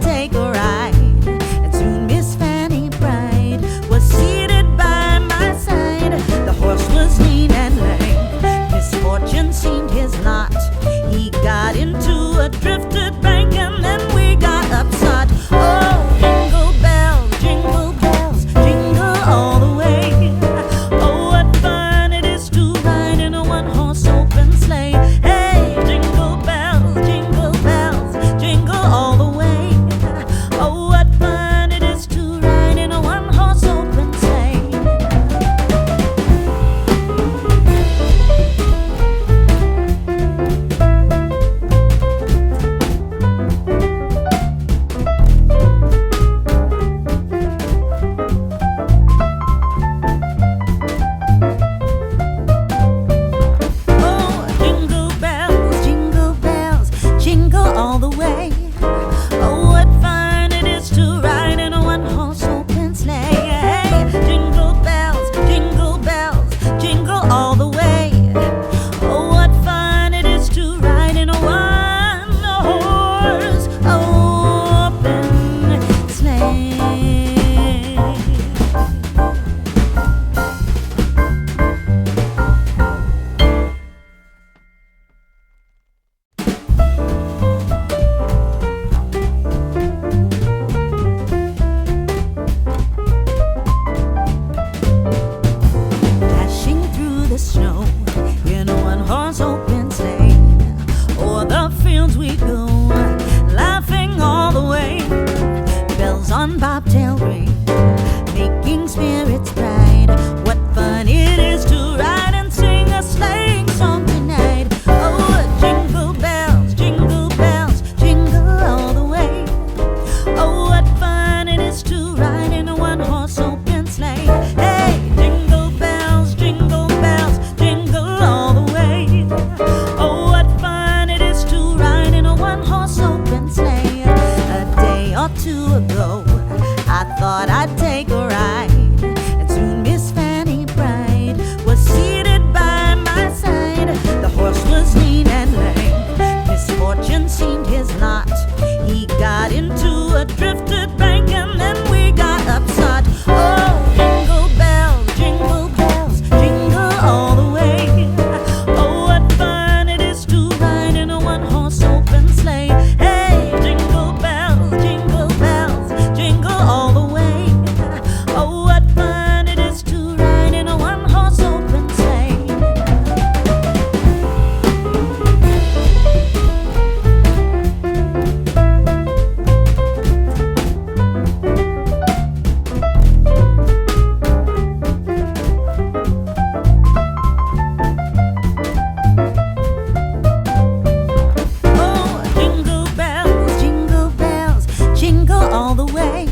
take a ride. And soon Miss Fanny Bright was seated by my side. The horse was lean and lame, misfortune seemed his lot. He got into a drifted bank and then we got upside. Oh, jingle bells, jingle all the way. Oh, what fun it is to ride in a one-horse open sleigh. Hey, jingle bells, jingle all the way. Oh, what fun it is to ride in a one-horse open sleigh. Oh, jingle bells, jingle all the way. Oh, what fun it is to ride in a one-horse open sleigh. Hey, jingle bells, jingle all the way. Oh, what fun it is to ride in a one-horse open sleigh. Dashing through the snow in a one-horse open sleigh. O'er the fields we go, laughing all the way. Bells on bobtail ring, making spirits bright. What fun it is to ride and sing a sleighing song tonight. Oh, jingle bells, jingle all the way. Oh, what fun it is to ride in a one-horse open sleigh. Hey, jingle bells, jingle all the way. Oh, what fun it is to ride in a one-horse open sleigh. A day or two ago, I thought I'd take a ride. And soon Miss Fanny Bright was seated by my side. The horse was lean and lame, misfortune seemed his lot. He got into a drifted bank and then we got upside. Oh, jingle bells, jingle all the way. Oh, what fun it is to ride in a one-horse open sleigh. Hey, jingle bells, jingle all the way. Oh, what fun it is to ride in a one-horse open sleigh. Oh, jingle bells, jingle all the way.